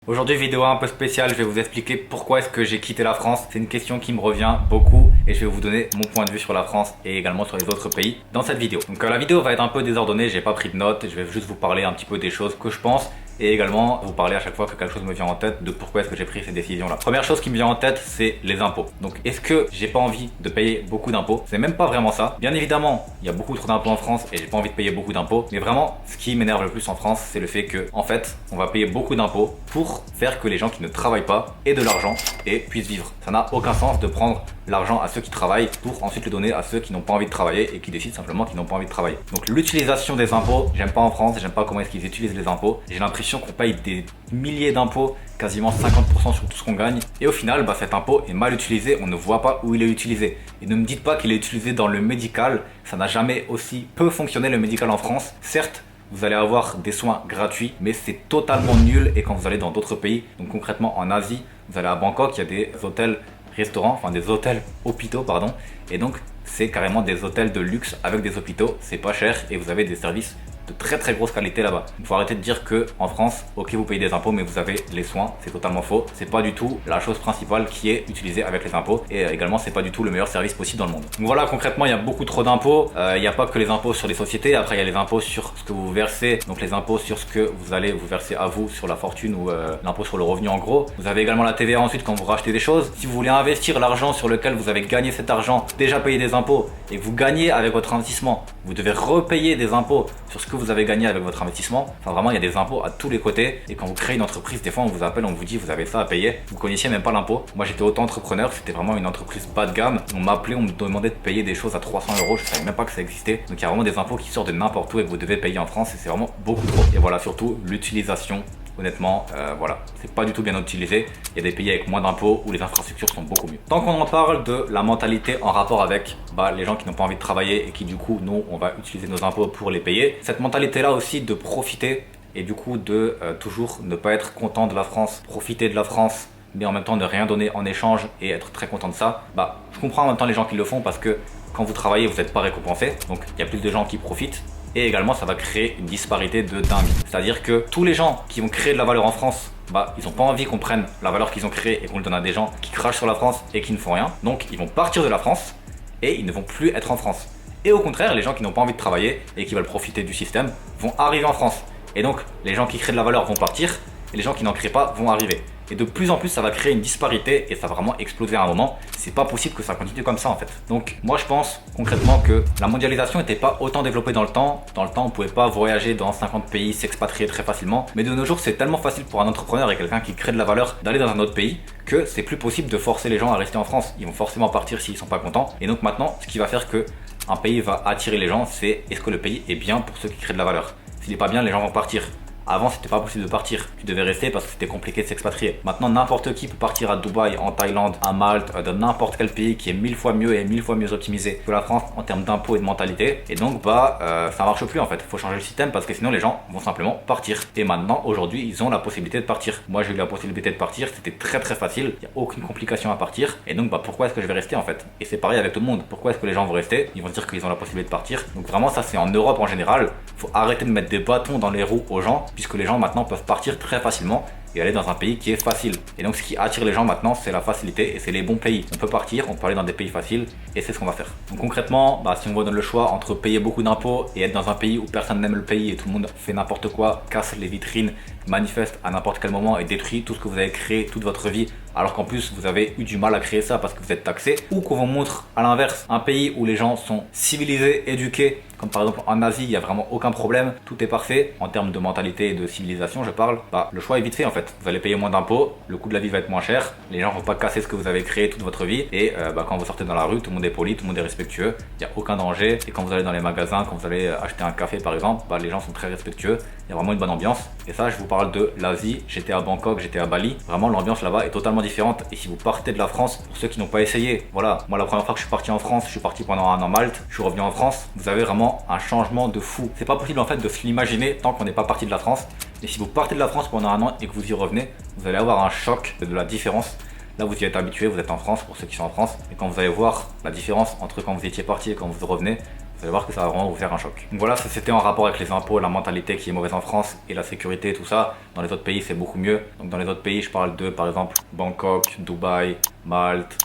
Aujourd'hui, vidéo un peu spéciale, je vais vous expliquer pourquoi est-ce que j'ai quitté la France. C'est une question qui me revient beaucoup et je vais vous donner mon point de vue sur la France et également sur les autres pays dans cette vidéo. Donc la vidéo va être un peu désordonnée, j'ai pas pris de notes, je vais juste vous parler un petit peu des choses que je pense et également vous parler à chaque fois que quelque chose me vient en tête de pourquoi est-ce que j'ai pris ces décisions là. Première chose qui me vient en tête, c'est les impôts. Donc est-ce que j'ai pas envie de payer beaucoup d'impôts? C'est même pas vraiment ça. Bien évidemment, il y a beaucoup trop d'impôts en France et j'ai pas envie de payer beaucoup d'impôts, mais vraiment ce qui m'énerve le plus en France, c'est le fait que en fait, on va payer beaucoup d'impôts pour faire que les gens qui ne travaillent pas aient de l'argent et puissent vivre. Ça n'a aucun sens de prendre l'argent à ceux qui travaillent pour ensuite le donner à ceux qui n'ont pas envie de travailler et qui décident simplement qu'ils n'ont pas envie de travailler. Donc l'utilisation des impôts, j'aime pas en France, j'aime pas comment est-ce qu'ils utilisent les impôts. J'ai l'impression qu'on paye des milliers d'impôts, quasiment 50% sur tout ce qu'on gagne. Et au final, cet impôt est mal utilisé, on ne voit pas où il est utilisé. Et ne me dites pas qu'il est utilisé dans le médical, ça n'a jamais aussi peu fonctionné le médical en France. Certes, vous allez avoir des soins gratuits, mais c'est totalement nul. Et quand vous allez dans d'autres pays, donc concrètement en Asie, vous allez à Bangkok, il y a des hôtels restaurants, enfin des hôtels hôpitaux pardon, et donc c'est carrément des hôtels de luxe avec des hôpitaux, c'est pas cher et vous avez des services de très très grosse qualité là-bas. Il faut arrêter de dire que en France, ok vous payez des impôts mais vous avez les soins, c'est totalement faux. C'est pas du tout la chose principale qui est utilisée avec les impôts et également c'est pas du tout le meilleur service possible dans le monde. Donc voilà, concrètement il y a beaucoup trop d'impôts. Il n'y a pas que les impôts sur les sociétés, après il y a les impôts sur ce que vous versez, donc les impôts sur ce que vous allez vous verser à vous sur la fortune ou l'impôt sur le revenu en gros. Vous avez également la TVA ensuite quand vous rachetez des choses. Si vous voulez investir l'argent sur lequel vous avez gagné cet argent, déjà payé des impôts et que vous gagnez avec votre investissement, vous devez repayer des impôts sur ce que vous avez gagné avec votre investissement. Enfin vraiment il y a des impôts à tous les côtés et quand vous créez une entreprise, des fois on vous appelle, on vous dit vous avez ça à payer, vous connaissiez même pas l'impôt. Moi j'étais auto-entrepreneur, c'était vraiment une entreprise bas de gamme, on m'appelait, on me demandait de payer des choses à 300 €, je savais même pas que ça existait. Donc il y a vraiment des impôts qui sortent de n'importe où et que vous devez payer en France et c'est vraiment beaucoup trop. Et voilà, surtout l'utilisation. Honnêtement, voilà, c'est pas du tout bien utilisé. Il y a des pays avec moins d'impôts où les infrastructures sont beaucoup mieux. Tant qu'on en parle de la mentalité en rapport avec les gens qui n'ont pas envie de travailler et qui du coup, nous, on va utiliser nos impôts pour les payer. Cette mentalité-là aussi de profiter et du coup de toujours ne pas être content de la France, profiter de la France, mais en même temps ne rien donner en échange et être très content de ça. Je comprends en même temps les gens qui le font parce que quand vous travaillez, vous n'êtes pas récompensé. Donc il y a plus de gens qui profitent. Et également ça va créer une disparité de dingue. C'est-à-dire que tous les gens qui vont créer de la valeur en France, ils n'ont pas envie qu'on prenne la valeur qu'ils ont créée et qu'on le donne à des gens qui crachent sur la France et qui ne font rien. Donc ils vont partir de la France et ils ne vont plus être en France. Et au contraire, les gens qui n'ont pas envie de travailler et qui veulent profiter du système vont arriver en France. Et donc les gens qui créent de la valeur vont partir et les gens qui n'en créent pas vont arriver. Et de plus en plus, ça va créer une disparité et ça va vraiment exploser à un moment. C'est pas possible que ça continue comme ça en fait. Donc moi je pense concrètement que la mondialisation n'était pas autant développée dans le temps. Dans le temps, on pouvait pas voyager dans 50 pays, s'expatrier très facilement. Mais de nos jours, c'est tellement facile pour un entrepreneur et quelqu'un qui crée de la valeur d'aller dans un autre pays que c'est plus possible de forcer les gens à rester en France. Ils vont forcément partir s'ils sont pas contents. Et donc maintenant, ce qui va faire que un pays va attirer les gens, c'est est-ce que le pays est bien pour ceux qui créent de la valeur. S'il n'est pas bien, les gens vont partir. Avant, c'était pas possible de partir. Tu devais rester parce que c'était compliqué de s'expatrier. Maintenant, n'importe qui peut partir à Dubaï, en Thaïlande, à Malte, dans n'importe quel pays qui est 1000 fois mieux et 1000 fois mieux optimisé que la France en termes d'impôts et de mentalité. Et donc, ça marche plus en fait. Il faut changer le système parce que sinon, les gens vont simplement partir. Et maintenant, aujourd'hui, ils ont la possibilité de partir. Moi, j'ai eu la possibilité de partir. C'était très très facile. Il n'y a aucune complication à partir. Et donc, pourquoi est-ce que je vais rester en fait? Et c'est pareil avec tout le monde. Pourquoi est-ce que les gens vont rester? Ils vont se dire qu'ils ont la possibilité de partir. Donc, vraiment, ça, c'est en Europe en général. Faut arrêter de mettre des bâtons dans les roues aux gens puisque les gens maintenant peuvent partir très facilement et aller dans un pays qui est facile. Et donc ce qui attire les gens maintenant, c'est la facilité et c'est les bons pays. On peut partir, on peut aller dans des pays faciles et c'est ce qu'on va faire. Donc concrètement, si on vous donne le choix entre payer beaucoup d'impôts et être dans un pays où personne n'aime le pays et tout le monde fait n'importe quoi, casse les vitrines, manifeste à n'importe quel moment et détruit tout ce que vous avez créé toute votre vie, alors qu'en plus vous avez eu du mal à créer ça parce que vous êtes taxé, ou qu'on vous montre à l'inverse un pays où les gens sont civilisés, éduqués, comme par exemple en Asie, il n'y a vraiment aucun problème, tout est parfait en termes de mentalité et de civilisation, je parle. Le choix est vite fait en fait. Vous allez payer moins d'impôts, le coût de la vie va être moins cher, les gens vont pas casser ce que vous avez créé toute votre vie et quand vous sortez dans la rue, tout le monde est poli, tout le monde est respectueux, il n'y a aucun danger. Et quand vous allez dans les magasins, quand vous allez acheter un café par exemple, les gens sont très respectueux, il y a vraiment une bonne ambiance. Et ça, je vous parle de l'Asie, j'étais à Bangkok, j'étais à Bali, vraiment l'ambiance là-bas est totalement différente. Et si vous partez de la France, pour ceux qui n'ont pas essayé, voilà, moi la première fois que je suis parti en France, je suis parti pendant un an à Malte, je suis revenu en France, vous avez vraiment un changement de fou. C'est pas possible en fait de se l'imaginer tant qu'on n'est pas parti de la France. Et si vous partez de la France pendant un an et que vous y revenez, vous allez avoir un choc de la différence. Là vous y êtes habitué, vous êtes en France pour ceux qui sont en France. Et quand vous allez voir la différence entre quand vous étiez parti et quand vous revenez, Vous allez voir que ça va vraiment vous faire un choc. Donc voilà, ça c'était en rapport avec les impôts, la mentalité qui est mauvaise en France et la sécurité, tout ça. Dans les autres pays, c'est beaucoup mieux. Donc dans les autres pays, je parle de par exemple Bangkok, Dubaï, Malte,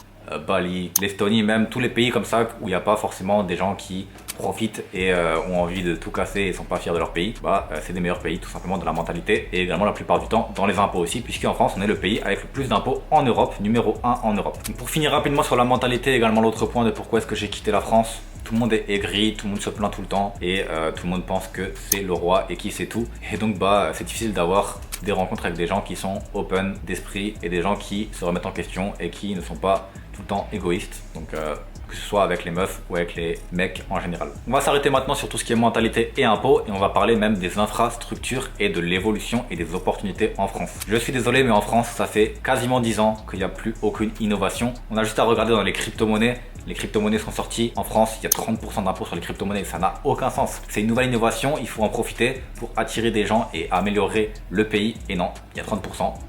Bali, l'Estonie, même tous les pays comme ça où il n'y a pas forcément des gens qui profitent et ont envie de tout casser et sont pas fiers de leur pays. C'est des meilleurs pays tout simplement de la mentalité et également la plupart du temps dans les impôts aussi, puisqu'en France on est le pays avec le plus d'impôts en Europe, numéro 1 en Europe. Donc pour finir rapidement sur la mentalité, également l'autre point de pourquoi est-ce que j'ai quitté la France. Tout le monde est aigri, tout le monde se plaint tout le temps et tout le monde pense que c'est le roi et qui sait tout. Et donc c'est difficile d'avoir des rencontres avec des gens qui sont open d'esprit et des gens qui se remettent en question et qui ne sont pas tout le temps égoïstes. Donc que ce soit avec les meufs ou avec les mecs en général. On va s'arrêter maintenant sur tout ce qui est mentalité et impôts et on va parler même des infrastructures et de l'évolution et des opportunités en France. Je suis désolé mais en France ça fait quasiment 10 ans qu'il n'y a plus aucune innovation. On a juste à regarder dans les crypto-monnaies. Les crypto-monnaies sont sorties en France, il y a 30% d'impôts sur les crypto-monnaies, ça n'a aucun sens. C'est une nouvelle innovation, il faut en profiter pour attirer des gens et améliorer le pays. Et non, il y a 30%,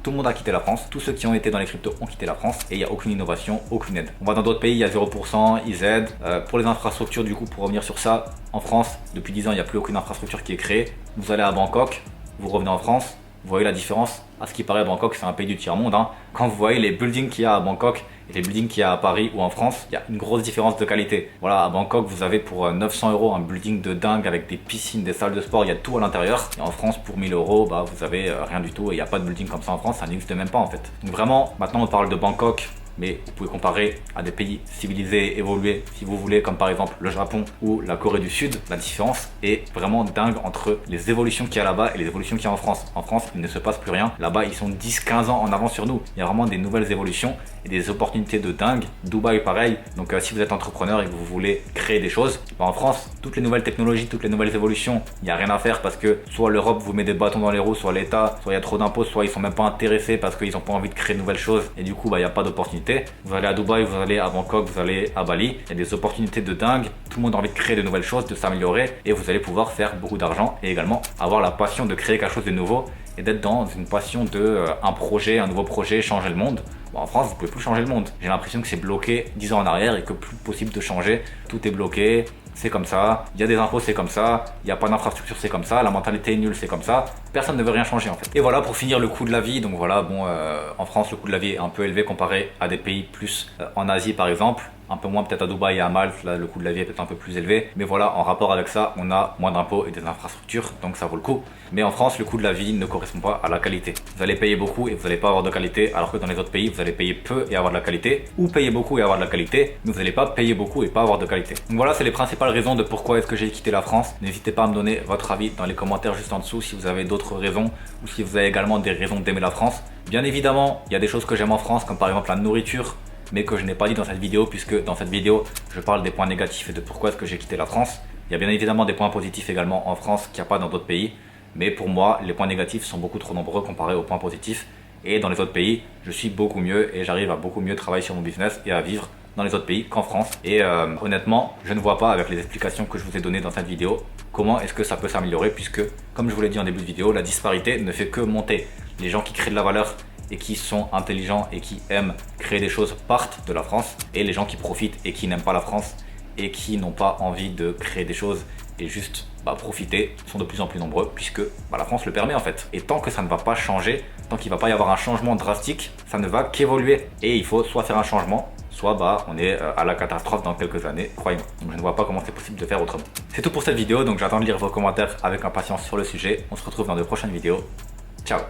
tout le monde a quitté la France, tous ceux qui ont été dans les cryptos ont quitté la France et il n'y a aucune innovation, aucune aide. On va dans d'autres pays, il y a 0%, ils aident. Pour les infrastructures du coup, pour revenir sur ça, en France, depuis 10 ans, il n'y a plus aucune infrastructure qui est créée. Vous allez à Bangkok, vous revenez en France, vous voyez la différence. À ce qui paraît, Bangkok, c'est un pays du tiers-monde. Quand vous voyez les buildings qu'il y a à Bangkok et les buildings qu'il y a à Paris ou en France, il y a une grosse différence de qualité. Voilà, à Bangkok, vous avez pour 900 € un building de dingue avec des piscines, des salles de sport, il y a tout à l'intérieur. Et en France, pour 1000 €, vous avez rien du tout et il n'y a pas de building comme ça en France, ça n'existe même pas en fait. Donc vraiment, maintenant on parle de Bangkok, mais vous pouvez comparer à des pays civilisés, évolués, si vous voulez, comme par exemple le Japon ou la Corée du Sud. La différence est vraiment dingue entre les évolutions qu'il y a là-bas et les évolutions qu'il y a en France. En France, il ne se passe plus rien. Là-bas, ils sont 10-15 ans en avance sur nous. Il y a vraiment des nouvelles évolutions et des opportunités de dingue. Dubaï, pareil. Donc si vous êtes entrepreneur et que vous voulez créer des choses, en France, toutes les nouvelles technologies, toutes les nouvelles évolutions, il n'y a rien à faire parce que soit l'Europe vous met des bâtons dans les roues, soit l'État, soit il y a trop d'impôts, soit ils sont même pas intéressés parce qu'ils n'ont pas envie de créer de nouvelles choses et du coup, il n'y a pas d'opportunité. Vous allez à Dubaï, vous allez à Bangkok, vous allez à Bali, il y a des opportunités de dingue, tout le monde a envie de créer de nouvelles choses, de s'améliorer et vous allez pouvoir faire beaucoup d'argent et également avoir la passion de créer quelque chose de nouveau et d'être dans une passion de un projet, un nouveau projet, changer le monde. En France, vous pouvez plus changer le monde. J'ai l'impression que c'est bloqué 10 ans en arrière et que plus possible de changer. Tout est bloqué, c'est comme ça. Il y a des impôts, c'est comme ça. Il n'y a pas d'infrastructure, c'est comme ça. La mentalité est nulle, c'est comme ça. Personne ne veut rien changer en fait. Et voilà pour finir le coût de la vie. Donc voilà, en France, le coût de la vie est un peu élevé comparé à des pays plus en Asie par exemple. Un peu moins peut-être à Dubaï et à Malte, là le coût de la vie est peut-être un peu plus élevé. Mais voilà, en rapport avec ça, on a moins d'impôts et des infrastructures, donc ça vaut le coup. Mais en France, le coût de la vie ne correspond pas à la qualité. Vous allez payer beaucoup et vous n'allez pas avoir de qualité, alors que dans les autres pays, vous allez payer peu et avoir de la qualité, ou payer beaucoup et avoir de la qualité, mais vous n'allez pas payer beaucoup et pas avoir de qualité. Donc voilà, c'est les principales raisons de pourquoi est-ce que j'ai quitté la France. N'hésitez pas à me donner votre avis dans les commentaires juste en dessous si vous avez d'autres raisons, ou si vous avez également des raisons d'aimer la France. Bien évidemment, il y a des choses que j'aime en France, comme par exemple la nourriture, mais que je n'ai pas dit dans cette vidéo, puisque dans cette vidéo, je parle des points négatifs et de pourquoi est-ce que j'ai quitté la France. Il y a bien évidemment des points positifs également en France qu'il n'y a pas dans d'autres pays, mais pour moi, les points négatifs sont beaucoup trop nombreux comparés aux points positifs. Et dans les autres pays, je suis beaucoup mieux et j'arrive à beaucoup mieux travailler sur mon business et à vivre dans les autres pays qu'en France. Et honnêtement, je ne vois pas avec les explications que je vous ai données dans cette vidéo, comment est-ce que ça peut s'améliorer, puisque, comme je vous l'ai dit en début de vidéo, la disparité ne fait que monter. Les gens qui créent de la valeur et qui sont intelligents et qui aiment créer des choses partent de la France, et les gens qui profitent et qui n'aiment pas la France et qui n'ont pas envie de créer des choses et juste profiter sont de plus en plus nombreux, puisque la France le permet en fait. Et tant que ça ne va pas changer, tant qu'il ne va pas y avoir un changement drastique, ça ne va qu'évoluer et il faut soit faire un changement, soit on est à la catastrophe dans quelques années, croyez-moi. Donc je ne vois pas comment c'est possible de faire autrement. C'est tout pour cette vidéo, donc j'attends de lire vos commentaires avec impatience sur le sujet. On se retrouve dans de prochaines vidéos. Ciao.